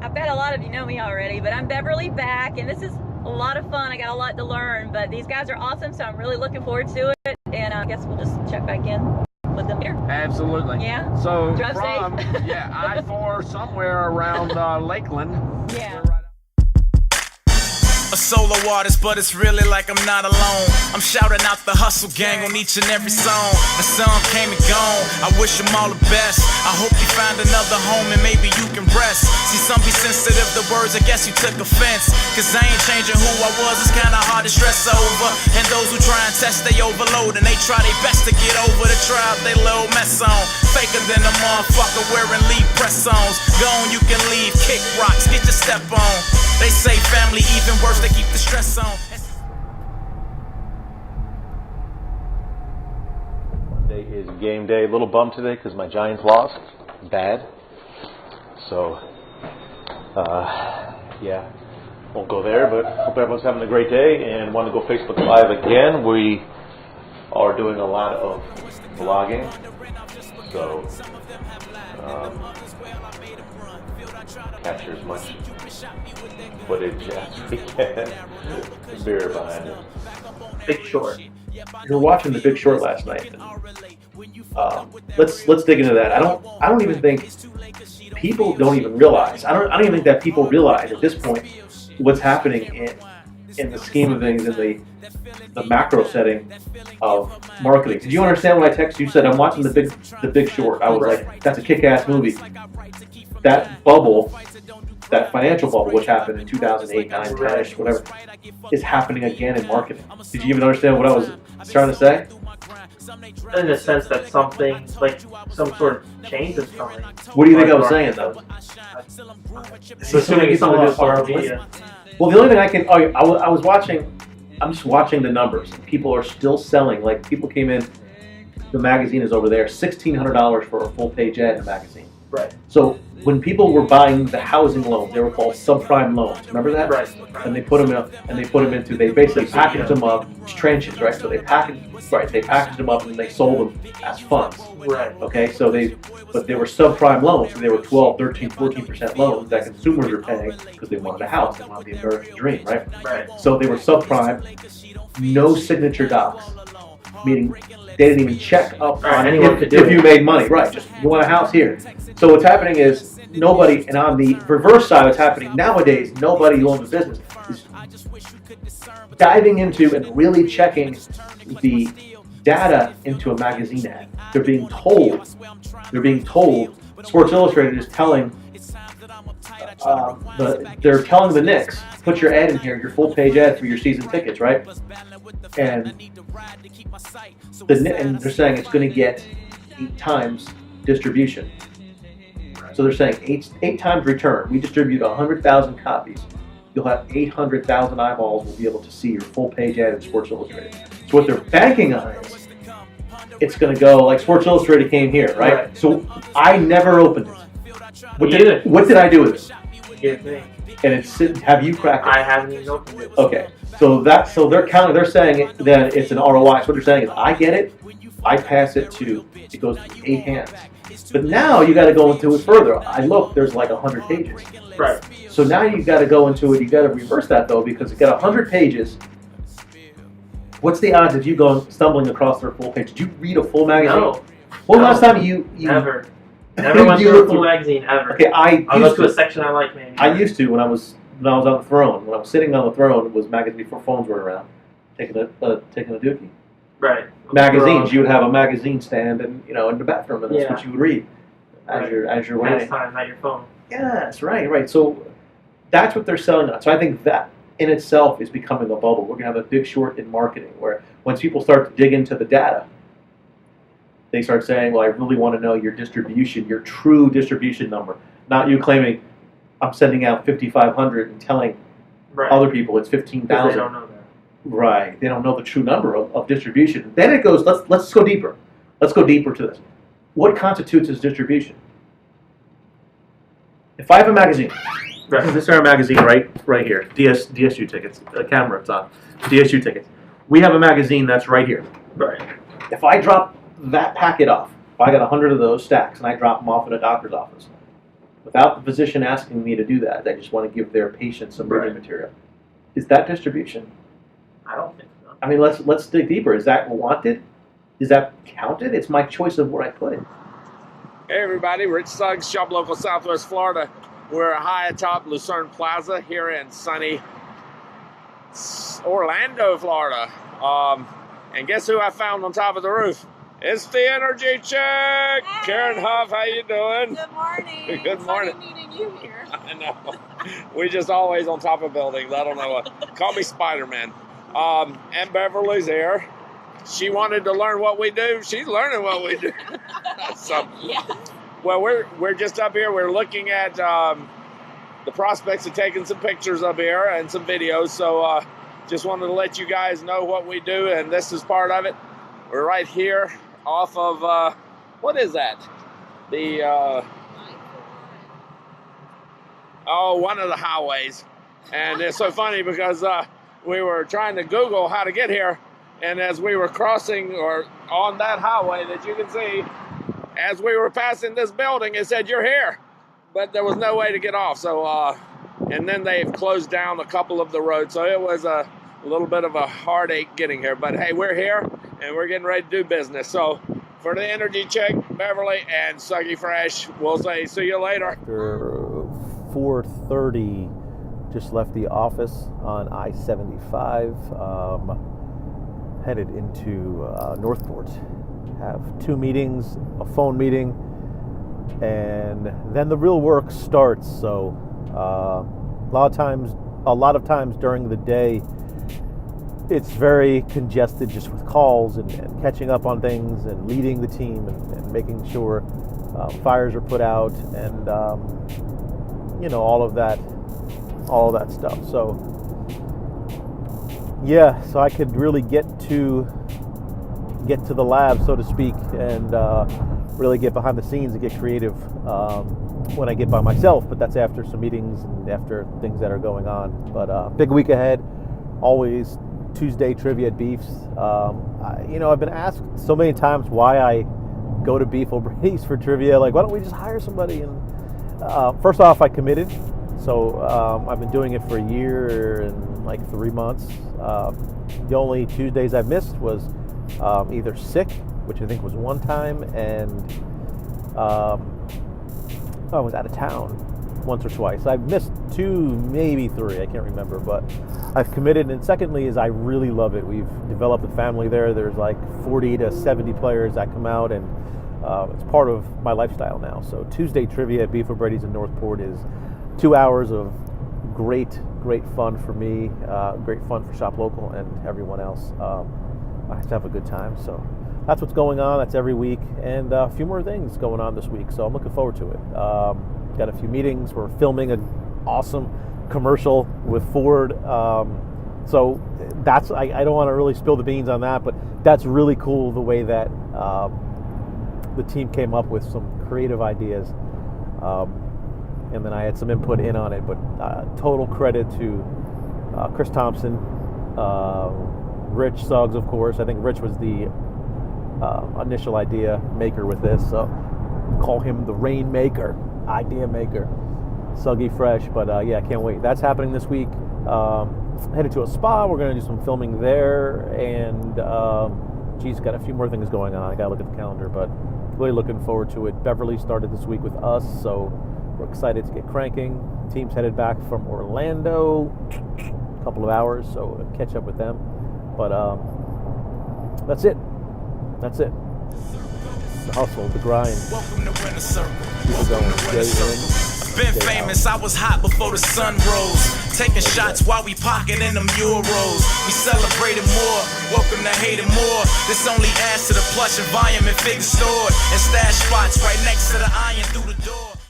I bet a lot of you know me already, but I'm Beverly back, and this is a lot of fun. I got a lot to learn, but these guys are awesome, so I'm really looking forward to it. And I guess we'll just check back in with them here. Absolutely. Yeah. So Drive from safe. I-4 somewhere around Lakeland. Yeah. A solo artist, but it's really like I'm not alone. I'm shouting out the hustle gang on each and every song. The sun came and gone, I wish them all the best. I hope you find another home and maybe you can rest. See, some be sensitive to words, I guess you took offense. Cause I ain't changing who I was, it's kinda hard to stress over. And those who try and test, they overload. And they try their best to get over the trial they little mess on. Faker than a motherfucker wearing lead press ons. Gone, you can leave, kick rocks, get your step on. They say family even worse, they keep the stress on. Monday is game day. A little bummed today because my Giants lost. Bad. So, yeah, won't go there, but hope everyone's having a great day and want to go Facebook Live again. We are doing a lot of vlogging. So, capture as much footage as we can. Beer behind it. Big Short. You were watching The Big Short last night. Let's dig into that. I don't even think people don't even realize. I don't even think that people realize at this point what's happening in the scheme of things in the macro setting of marketing. Did you understand when I texted you? Said I'm watching the Big Short. I was like, that's a kick-ass movie. That bubble, that financial bubble, which happened in 2008, 9, 10-ish, whatever, is happening again in marketing. Did you even understand what I was trying to say? In the sense that something, like some sort of change is coming. What do you think I was saying, though? Assuming it's something to do with social media. Well, the only thing I can, I was watching, I'm just watching the numbers. People are still selling. Like, people came in, the magazine is over there, $1,600 for a full-page ad in a magazine. Right. So when people were buying the housing loans, they were called subprime loans. Remember that? Right. And they put them into. They basically packaged them up. It's trenches, right? So they packaged them up and they sold them as funds. Right. Okay. So they were subprime loans. So they were 12, 13, 14% loans that consumers are paying because they wanted a house. They wanted the American dream, right? Right. So they were subprime, no signature docs, meaning they didn't even check up on if you made money. Right. Just you want a house here. So what's happening is nobody, and on the reverse side, what's happening nowadays, nobody who owns a business is diving into and really checking the data into a magazine ad. They're being told, Sports Illustrated is telling, they're telling the Knicks, put your ad in here, your full page ad for your season tickets, right? And they're saying it's going to get 8 times distribution. So they're saying 8 times return. We distribute 100,000 copies. You'll have 800,000 eyeballs will be able to see your full page ad in Sports Illustrated. So what they're banking on is it's going to go like Sports Illustrated came here, right? So I never opened it. What did I do with it? Give me. And it's have you cracked it? I haven't even opened it. Okay. So they're counting. They're saying that it's an ROI. So what they're saying is I get it. I pass it goes to 8 hands. But now you got to go into it further. I look, there's like 100 pages. Right. So now you've got to go into it. You got to reverse that though, because you got 100 pages. What's the odds of you stumbling across their full page? Did you read a full magazine? No. When last time you never went through a full magazine ever. Okay, I'll go to a section I like maybe. I used to when I was on the throne. When I was sitting on the throne, it was magazine before phones were around, taking a dookie. Right. Magazines. You would have a magazine stand, and in the bathroom, and that's what you would read as you're waiting. Time, not your phone. Yes, right. So that's what they're selling on. So I think that in itself is becoming a bubble. We're gonna have a Big Short in marketing, where once people start to dig into the data, they start saying, "Well, I really want to know your distribution, your true distribution number, not you claiming I'm sending out 5,500 and telling other people it's 15,000." They don't know that. Right. They don't know the true number of distribution. Then it goes, let's go deeper. Let's go deeper to this. What constitutes as distribution? If I have a magazine, this is our magazine right here, DSU tickets, the camera it's on, DSU tickets. We have a magazine that's right here. Right. If I drop that packet off, if I got 100 of those stacks and I drop them off in a doctor's office, without the physician asking me to do that. They just want to give their patient some reading material. Is that distribution? I don't think so. I mean, let's dig deeper. Is that wanted? Is that counted? It's my choice of where I put it. Hey everybody, Rich Suggs, Shop Local Southwest Florida. We're high atop Lucerne Plaza here in sunny Orlando, Florida. And guess who I found on top of the roof? It's the Energy Check. Hey. Karen Huff, how you doing? Good morning. Good morning. Funny meeting you here. I know. We just always on top of buildings. I don't know what. Call me Spider-Man. And Beverly's here. She wanted to learn what we do. She's learning what we do. So, Yeah. well, we're just up here. We're looking at the prospects of taking some pictures up here and some videos. So just wanted to let you guys know what we do, and this is part of it. We're right here off of, what is that? The, one of the highways. And it's so funny because we were trying to Google how to get here, and as we were crossing or on that highway that you can see, as we were passing this building, it said, "You're here," but there was no way to get off. So, and then they've closed down a couple of the roads, so it was a little bit of a heartache getting here. But hey, we're here, and we're getting ready to do business. So, for the Energy Check, Beverly and Suggy Fresh, we'll say see you later. After 4:30, just left the office on I-75, headed into Northport. Have 2 meetings, a phone meeting, and then the real work starts. So a lot of times during the day, it's very congested just with calls and catching up on things and leading the team and making sure fires are put out and all of that stuff. So yeah, so I could really get to the lab, so to speak, and really get behind the scenes and get creative when I get by myself. But that's after some meetings and after things that are going on. But big week ahead. Always Tuesday trivia at Beefs. I've been asked so many times why I go to Beef O'Brady's for trivia. Like, why don't we just hire somebody? And first off, I committed. So I've been doing it for a year and like 3 months. The only Tuesdays I missed was either sick, which I think was one time, and I was out of town once or twice. I've missed 2, maybe 3, I can't remember, but I've committed. And secondly is I really love it. We've developed a family there. There's like 40 to 70 players that come out, and it's part of my lifestyle now. So Tuesday trivia at Beef O'Brady's in Northport is 2 hours of great fun for me, great fun for Shop Local and everyone else. I have to have a good time. So that's what's going on. That's every week, and a few more things going on this week. So I'm looking forward to it. Got a few meetings. We're filming an awesome commercial with Ford. So that's, I don't want to really spill the beans on that, but that's really cool the way that the team came up with some creative ideas. And then I had some input in on it, but total credit to Chris Thompson, Rich Suggs, of course. I think Rich was the initial idea maker with this, so call him the rainmaker, idea maker, Suggy Fresh. But yeah, I can't wait. That's happening this week. Headed to a spa. We're going to do some filming there, and got a few more things going on. I got to look at the calendar, but really looking forward to it. Beverly started this week with us, so we're excited to get cranking. Team's headed back from Orlando, a couple of hours, so we'll catch up with them. But that's it. The hustle, the grind. Welcome to Winter Circle. Keep it going. Stay in. Been famous, I was hot before the sun rose. Taking shots while we pocketing them euros. We celebrated more, welcome to hating more. This only adds to the plush and volume and figure stored. And stash spots right next to the iron through the door.